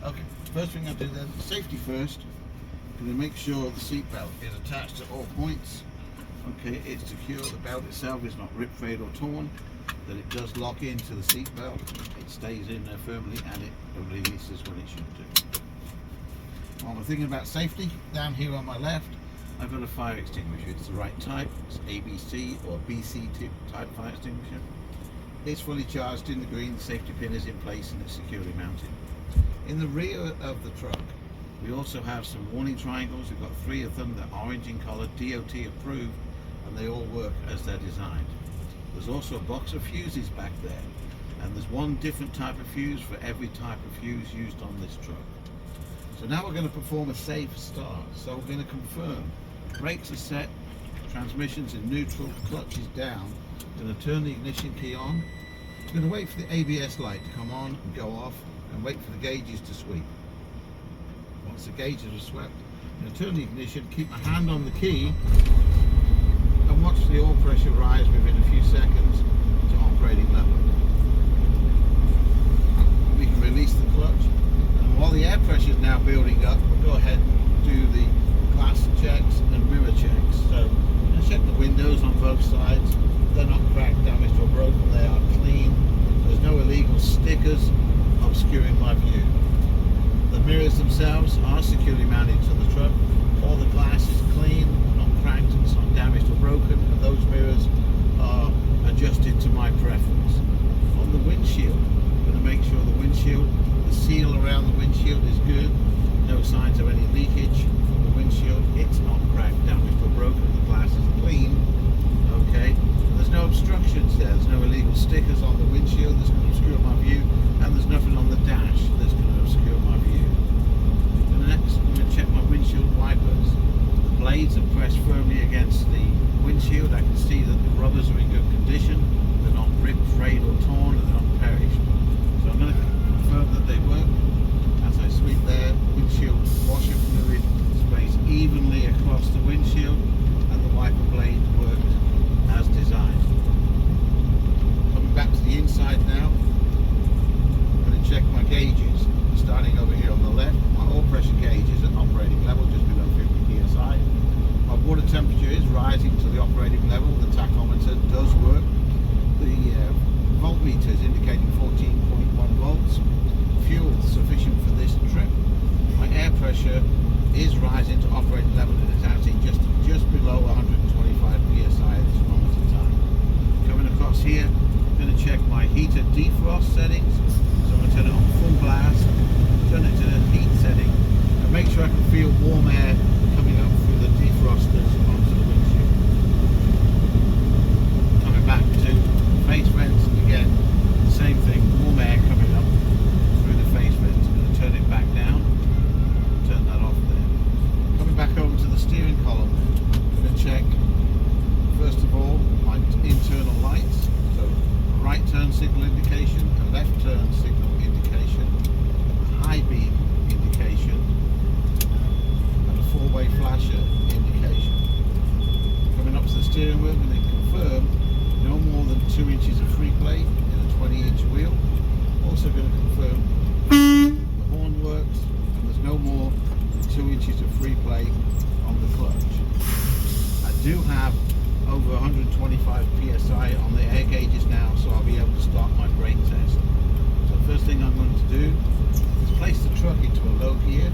Okay, first thing I do then, safety first. I'm going to make sure the seat belt is attached at all points. Okay, it's secure, the belt itself is not ripped, frayed or torn, that it does lock into the seat belt, it stays in there firmly and it releases when it should do. While we're thinking about safety, down here on my left, I've got a fire extinguisher. It's the right type, it's ABC or BC type fire extinguisher. It's fully charged in the green, the safety pin is in place and it's securely mounted. In the rear of the truck, we also have some warning triangles. We've got 3 of them, they're orange in colour, DOT approved, and they all work as they're designed. There's also a box of fuses back there, and there's one different type of fuse for every type of fuse used on this truck. So now we're going to perform a safe start. So we're going to confirm brakes are set, transmission's in neutral, clutch is down. I'm going to turn the ignition key on. I'm going to wait for the ABS light to come on and go off, and wait for the gauges to sweep. Once the gauges are swept, I'm going to turn the ignition, keep my hand on the key, and watch the oil pressure rise within a few seconds to operating level. We can release the clutch, and while the air pressure is now building up, we'll go ahead and do the glass checks and mirror checks. So I'm going to check the windows on both sides. They're not cracked, damaged or broken, they are clean. There's no illegal stickers obscuring my view. The mirrors themselves are securely mounted to the truck. All the glass is clean, not cracked, it's not damaged or broken, and those mirrors are adjusted to my preference. On the windshield, I'm going to make sure the windshield, the seal around the windshield is good. No signs of any leakage from the windshield. It's not cracked, damaged or broken. The glass is clean. Okay. There's no obstructions there. There's no illegal stickers on the windshield that's going to obscure my view, and there's nothing on the dash that's going to obscure my view. And next, I'm going to check my windshield wipers. The blades are pressed firmly against the windshield. I can see that the rubbers are in good condition. They're not ripped, frayed or torn, and they're not perished. So I'm going to confirm that they work. As I sweep their windshield washer fluid sprays evenly across the windshield, and the wiper blade works as designed. Coming back to the inside now, I'm going to check my gauges. Starting over here on the left, my oil pressure gauge is at operating level, just below 50 psi. My water temperature is rising to the operating level. The tachometer does work. The voltmeter is indicating 14.1 volts. Fuel sufficient for this trip. My air pressure is rising to operating level and it's actually just below 125 psi at this moment in time. Coming across here, I'm going to check my heater defrost settings. So I'm going to turn it on full blast, turn it to the heat setting, and make sure I can feel warm air coming up through the defrosters onto the windshield. Coming back to face vents again, same thing, warm air coming up through the face vents. I'm going to turn it back down, turn that off there. Coming back over to the steering column, I'm going to check first of all my internal lights. So a right turn signal indication, a left turn signal indication, a high beam indication, and a four-way flasher indication. Coming up to the steering wheel, I'm going to confirm no more than 2 inches of free play in a 20-inch wheel. Also going to confirm the horn works and there's no more than 2 inches of free play on the clutch. I do have over 125 psi on the air gauges now, so I'll be able to start my brake test. So first thing I'm going to do is place the truck into a low gear.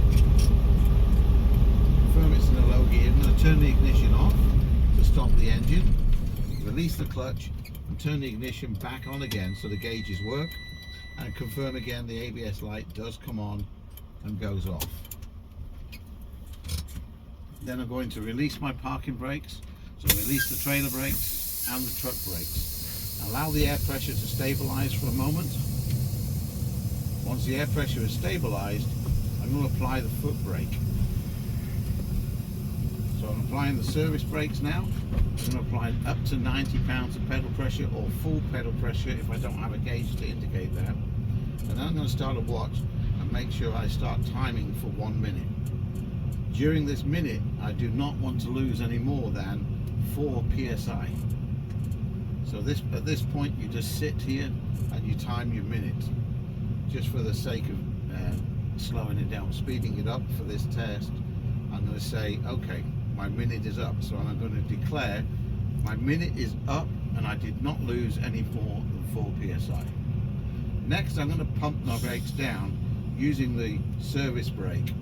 Confirm it's in a low gear. I'm going to turn the ignition off to stop the engine, release the clutch and turn the ignition back on again so the gauges work, and confirm again the ABS light does come on and goes off. Then I'm going to release my parking brakes, so release the trailer brakes and the truck brakes. Allow the air pressure to stabilize for a moment. Once the air pressure is stabilized, I'm going to apply the foot brake. So I'm applying the service brakes now. I'm going to apply up to 90 pounds of pedal pressure or full pedal pressure if I don't have a gauge to indicate that. And then I'm going to start a watch and make sure I start timing for 1 minute. During this minute, I do not want to lose any more than 4 psi. So at this point, you just sit here and you time your minutes, just for the sake of slowing it down, speeding it up for this test. I'm going to say, okay, my minute is up. So I'm going to declare my minute is up and I did not lose any more than 4 psi. Next, I'm going to pump my brakes down using the service brake.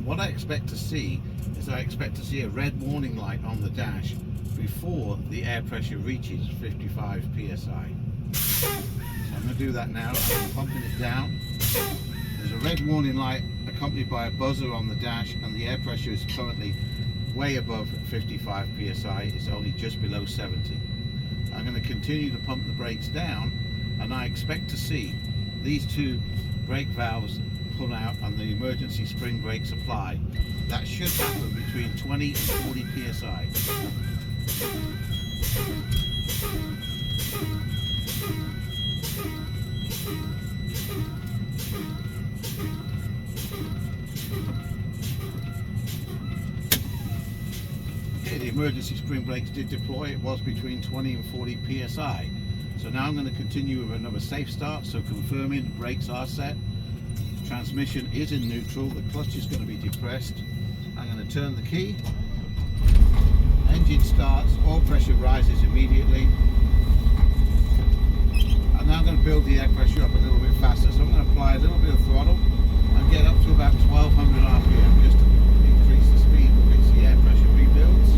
What I expect to see is I expect to see a red warning light on the dash before the air pressure reaches 55 psi. So I'm going to do that now. I'm pumping it down. There's a red warning light accompanied by a buzzer on the dash, and the air pressure is currently way above 55 psi. It's only just below 70. I'm going to continue to pump the brakes down, and I expect to see these two brake valves pull out and the emergency spring brakes apply. That should happen between 20 and 40 psi. Okay, the emergency spring brakes did deploy. It was between 20 and 40 psi. So now I'm going to continue with another safe start, so confirming the brakes are set. Transmission is in neutral, the clutch is going to be depressed. I'm going to turn the key. Engine starts, oil pressure rises immediately. And now I'm going to build the air pressure up a little bit faster. So I'm going to apply a little bit of throttle and get up to about 1200 RPM just to increase the speed at which the air pressure rebuilds.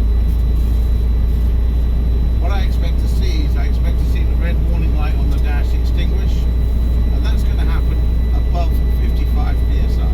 What I expect to see is the red warning light on the dash extinguish, and that's going to happen above 55 psi.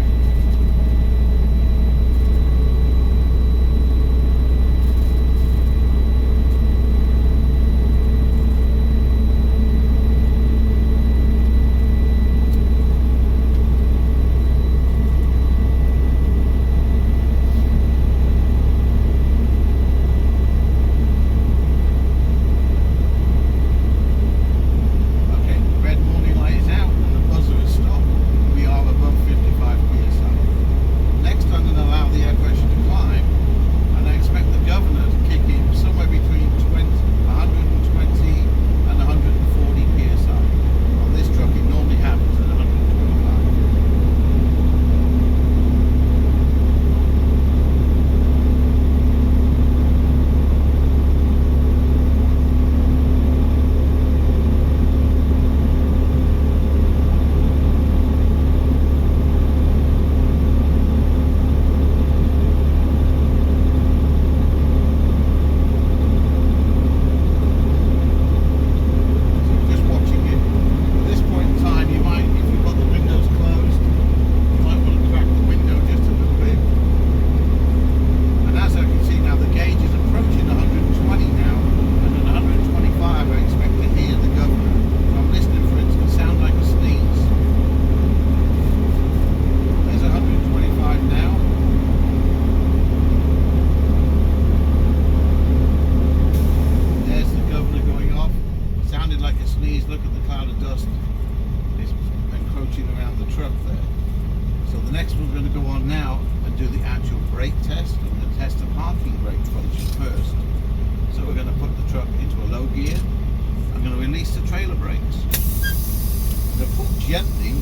Gently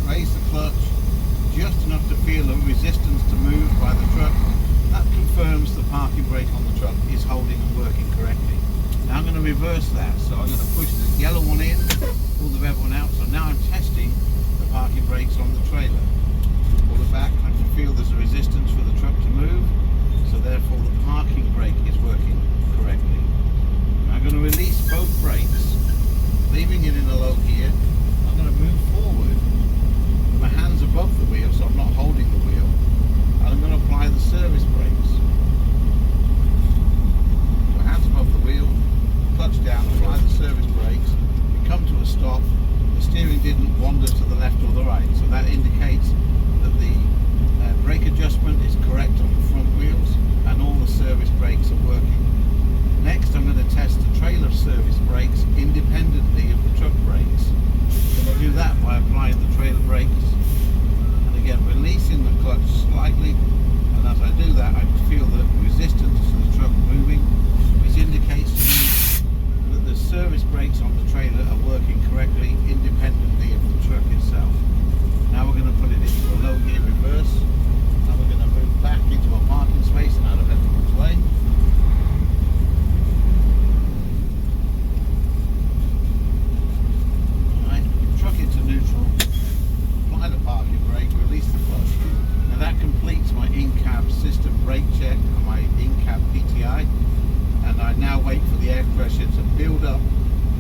raise the clutch just enough to feel a resistance to move by the truck. That confirms the parking brake on the truck is holding and working correctly. Now I'm going to reverse that, so I'm going to push the yellow one in, pull the red one out. So now I'm testing the parking brakes on the trailer. Pull it back, I can feel there's a resistance for the truck to move, so therefore the parking brake is working correctly. Now I'm going to release both brakes, leaving it in a low gear. I'm going to move forward with my hands above the wheel, so I'm not holding the wheel, and I'm going to apply the service brakes. So hands above the wheel, clutch down, apply the service brakes. We come to a stop. The steering didn't wander to the left or the right, so that indicates air pressure to build up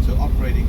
to operating